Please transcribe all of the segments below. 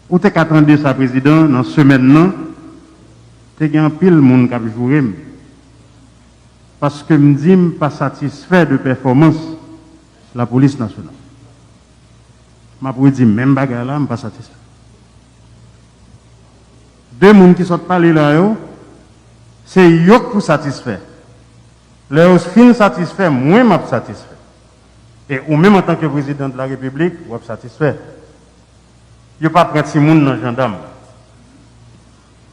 Ou t'es qu'attendre ça, président, dans ce semaine, t'es un pile monde qui a joué. Parce que me dit pas satisfait de performance la police nationale. Ma pour dire même bagarre là, me pas satisfait. Deux monde qui sont parler là, c'est yo pour satisfaire. Les fin satisfait, moi m'a satisfait. Et ou même en tant que président de la République, ou satisfait. Yo pas prendre si monde dans gendarme.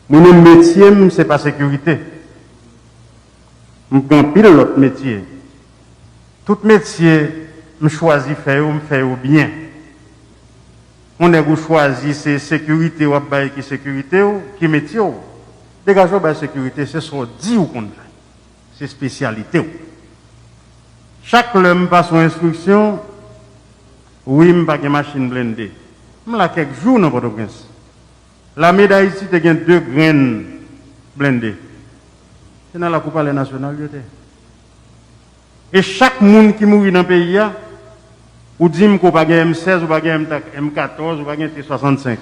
Mon métier, c'est pas sécurité. Je prends pile l'autre métier. Tout métier, je choisis faire bien. On a choisi c'est sécurité ou qui sécurité ou qui métier ou. Dégagez la sécurité, c'est ce qu'on dit ou qu'on fait. C'est spécialité ou. Chaque homme passe son instruction, oui, je pas de machine blindée. Je l'ai quelques jours dans Port-au-Prince. La médaille ici, tu as 2 graines blindées. C'est dans la Coupe nationale. Et chaque monde qui mourit dans le pays, ou dit qu'on pas M16, ou pas M14, ou pas T65.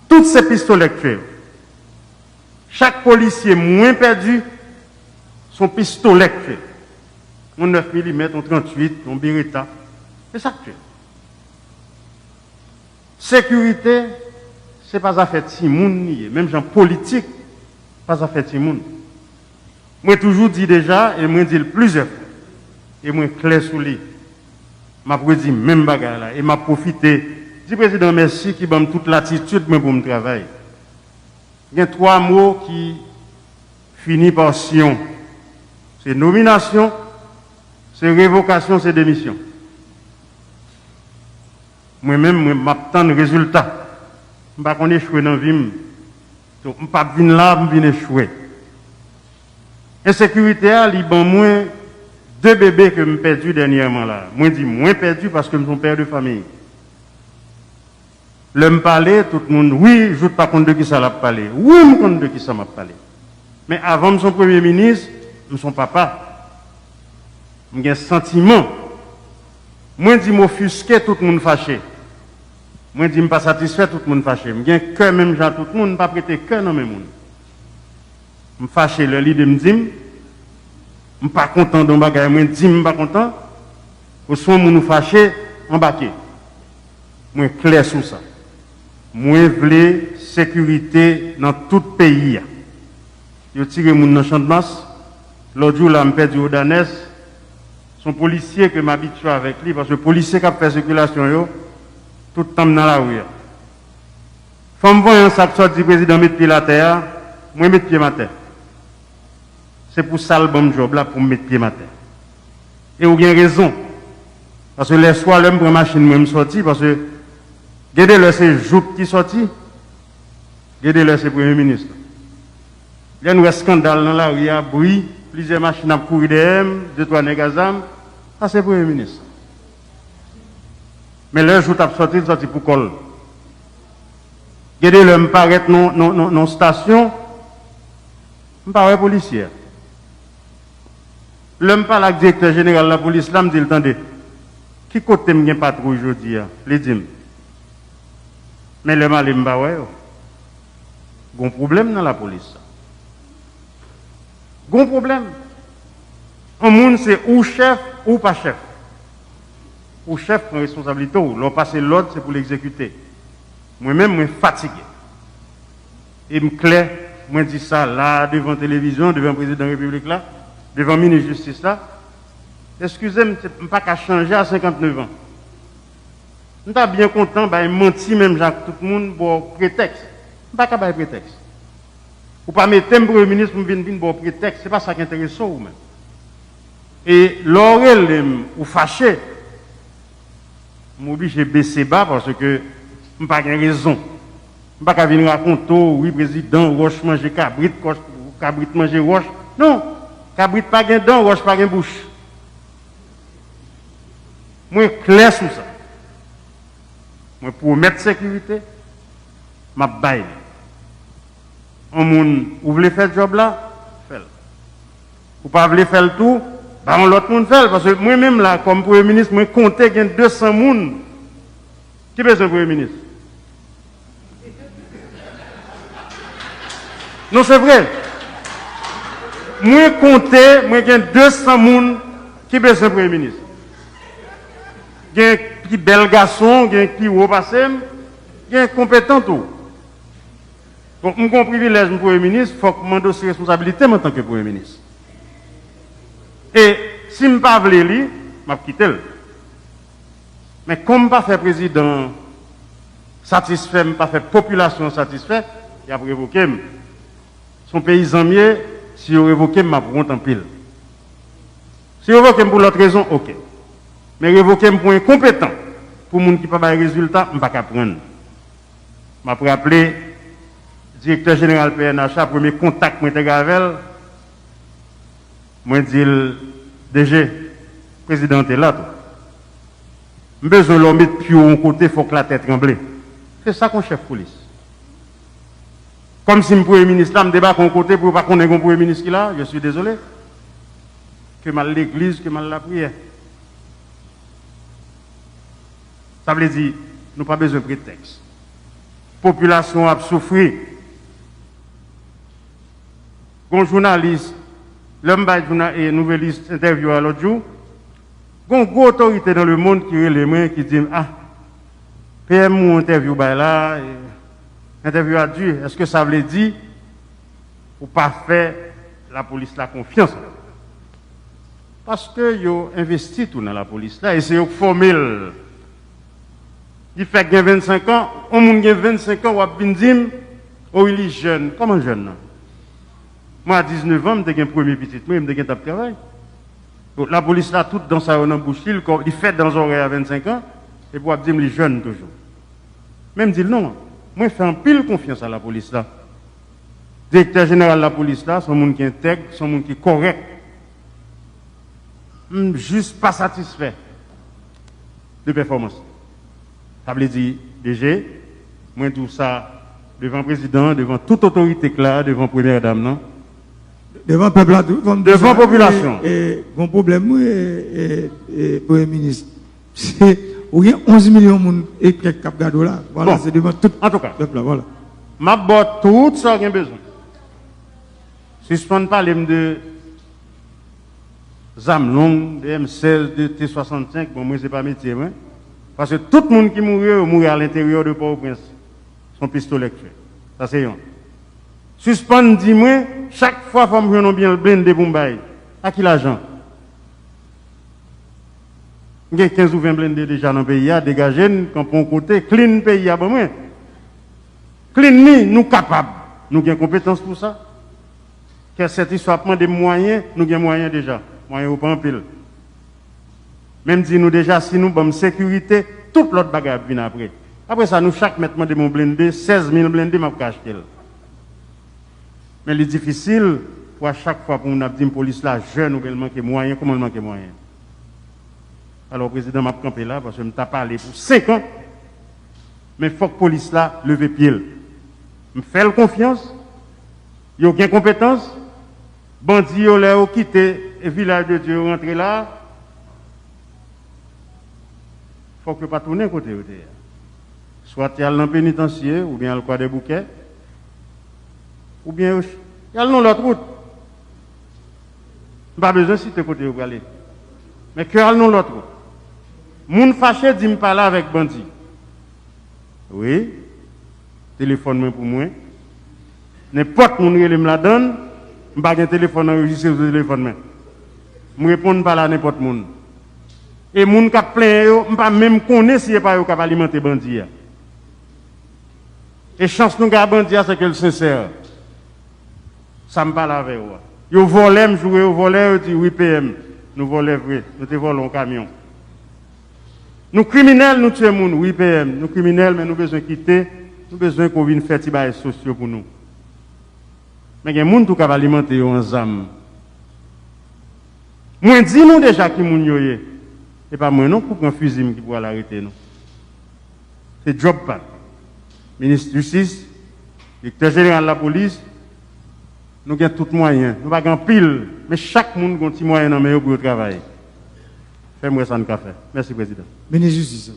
Toutes ces pistolets tués. Chaque policier moins perdu, son pistolet tué. On 9 mm, on 38, on Beretta. C'est ça que tu es. Sécurité, c'est pas affaire de Timoun, même gens politique, pas affaire de Timoun. Moi toujours dit déjà, et moi dis plusieurs fois, et moi clair sous lui. M'a dit même bagarre là, et m'a profité. Dis président merci qui m'a toute l'attitude pour me travailler. Il y a 3 mots qui finissent par Sion. C'est nomination, c'est révocation, c'est démission. Moi-même, je m'attends le résultat. Je ne vais pas échouer dans la vie. Je ne vais pas venir là, je vais échouer. Insécurité, il y a moins 2 bébés que je me perdu dernièrement là. Moi, je dis moins perdu parce que je suis père de famille. Le me parler, tout le monde, oui, je ne pas compte de qui ça l'a parlé. Oui, je me compte de qui ça m'a parlé. Mais avant de son premier ministre, je suis papa. J'ai un sentiment. Moi, je dis m'offusquer, tout le monde fâché. Moi, je dis pas satisfait, tout le monde fâché. J'ai un cœur, même genre, tout le monde, pas prêter cœur dans mes monde. Je suis fâché, le lit de me dire, je ne suis pas content d'un bagage, je dis, je ne suis pas content. Au son, je suis fâché, embarqué. Je suis clair sur ça. Moi, je veux sécurité dans tout le pays. Je tire mon dans le champ de masse. L'autre jour, là, je perdu au Danès. Son policier que m'habitue avec lui, parce que le policier qui a fait circulation, tout le temps dans la rue. Faut me voir un sac sorti du président mettre pied à la terre, moi mettre pied à terre. C'est pour ça le bon job là, pour mettre pied à terre. Et vous avez raison. Parce que les soirs, l'homme prend machine, moi me sorti, parce que, regardez-le, c'est Joup qui sorti, regardez-le, c'est Premier ministre. Il y a un scandale dans la rue, il y a bruit, plusieurs machines à courir derrière, 2-3 négazam, ça c'est Premier ministre. Mais là, je suis sorti pour col. Regardez-le, me paraît non station, me paraît policier. L'homme parle avec le directeur général de la police, là, me dit, attendez, qui côté me pas trop aujourd'hui, les dîmes. Mais le mal est pas ouais. Il y a un problème dans la police. Il y a un problème. Un monde, c'est ou chef ou pas chef. Ou chef prend responsabilité, ou l'on passe l'ordre, c'est pour l'exécuter. Moi-même, je suis fatigué. Et je clair, moi je dis ça là, devant la télévision, devant le président de la République là, devant le ministre de la Justice là. Excusez-moi, je ne peux pas changer à 59 ans. Je suis bien content, je menti même Jacques, tout le monde pour prétexte. Je ne peux pas prétexte. Ou pas mettre un premier ministre pour venir pour prétexte, ce n'est pas ça qui intéresse ou même. Et l'oreille ou fâché, je suis obligé de baisser bas parce que je n'ai pas de raison. Je ne peux pas venir raconter, oui, président, roche manger cabrit, cabrit manger roche. Non, cabrit pas de dents, roche pas de bouche. Moi, clair sur ça. Moi, pour mettre sécurité, je baille. Vous voulez faire le job là? Faites-le. Vous ne voulez pas faire le tout? Ben, l'autre monde fait. Parce que moi-même, là, comme Premier ministre, je compte 200 personnes. Qui est le Premier ministre? Non, c'est vrai. Moi, compter, moi, j'ai 200 personnes qui besoin de Premier ministre. Il y a un petit bel garçon, il y a un petit haut passé, il y a un compétent tout. Donc, je suis un privilège de Premier ministre, il faut que je me dossier responsabilité en tant que Premier ministre. Et si je ne veux pas lui, je vais quitter. Mais comme je ne pas faire président satisfait, je ne pas faire population satisfaite, il a révoqué. Son paysan mieux, si il révoqué, je vais en pile. Si il révoqué pour l'autre raison, ok. Mais révoquer pour incompétent, pour les gens qui n'ont pas de résultat, je ne vais pas prendre. Je vais rappeler directeur général PNH, premier contact que j'ai avec moi, je dis DG, président est là. Je besoin de l'homme mettre plus haut côté, il faut que la tête tremble. C'est ça qu'on chef police. Comme si le Premier ministre là me débat de côté pour pas qu'on ait un Premier ministre qui là, je suis désolé. Que mal l'église, que mal la prière. Ça veut dire, nous n'avons pas besoin de prétexte. La population a souffert. Un journaliste, l'homme et nouvelliste interview à l'autre jour, il y a une grosse autorité dans le monde qui est les mains qui dit ah, PM ou interview là, interview à Dieu, est-ce que ça veut dire ou pas faire la police la confiance? Parce que yo investi tout dans la police là et c'est formel. Il fait que 25 ans, on moun gen 25 ans ou a bin dim, ou il est jeune, comment jeune? Moi à 19 ans, j'ai un premier petit, moi j'ai un travail. Donc la police là toute dans sa bouche, il fait dans oreilles à 25 ans et pour dire les jeunes toujours. Même dire non, moi je fais un pile confiance à la police là. Directeur général de la police là, son monde qui est intègre, son monde qui est correct. Juste pas satisfait de performance. Ça veut dire, DG, moi tout ça devant le président, devant toute autorité claire, devant la première dame, non? Devant le peuple, devant la population. Et mon problème, et Premier ministre, c'est où il y a 11 millions de monde et quelques cap gado là. Voilà, Bon, c'est devant tout en tout cas, le peuple là, voilà. Ma botte tout ça qu'il a besoin. Suspendre parler de ZAM long, de M16, de T65, bon, moi, c'est pas métier, moi. Parce que tout le monde qui mourit à l'intérieur de Port-au-Prince, son pistolet fait. Ça, c'est un. Suspendre, dis-moi, chaque fois, il faut que bien le blindé pour m'bailler. À qui l'argent? Il y a 15 ou 20 blindés déjà dans le pays, dégagés, quand on côté, clean pays, bon, moi. Clean, nous capables. Nous avons compétence pour ça. Que cette histoire prend des moyens, nous avons moyens déjà. Moyens au pas en pile. Même si nous déjà, si nous avons sécurité, toute l'autre bagarre vient après. Après ça, nous, chaque mètre de mon blindé, 16 000 blindés, je vais acheter. Mais il est difficile pour à chaque fois pour nous dire une police là, jeune ou bien manque moyens, comment il manque moyens. Alors, le président m'a campé là parce que je m'ai parlé pour 5 ans. Mais il faut que la police là leve pied. Je fais confiance. Il n'y a aucune compétence. Bandits ont quitté le village de Dieu, rentré là. Il faut que pas tourner côté. Soit il y a le pénitencier, ou bien il y a des bouquets, ou bien il y a l'autre route. Pas besoin de citer côté où vous aller. Mais que y a l'autre route. Moun fâché dit me parler avec bandit. Oui. Téléphone pour moi. N'importe moun relève me la donne, je pas un téléphone enregistré sur le téléphone. Je réponds pas à n'importe moun. Et moun qui plein yo, pas même connaître si pas yo qui alimenter bandit. Et chance nous gars bandit c'est que le sincère. Ça me parle avec vous. Yo volé, me jouer au volé, dit oui PM. Nous volons vrai, nous te volons un camion. Nous criminels, nous tuons moun, oui PM. Nous criminels, mais nous besoin quitter, nous besoin qu'on vienne faire des bails sociaux pour nous. Mais il y a des gens qui alimenter en zam. Moi, dis-nous déjà qui moun yoye. Et pas moi non pour prendre un fusil qui pourra l'arrêter nous. C'est job pas. Ministre de Justice, directeur général de la police, nous avons tous les moyens. Nous n'avons pas pile, mais chaque monde a un petit moyen pour travailler. Fais-moi ça, nous faire. Merci, Président. Ministre de Justice.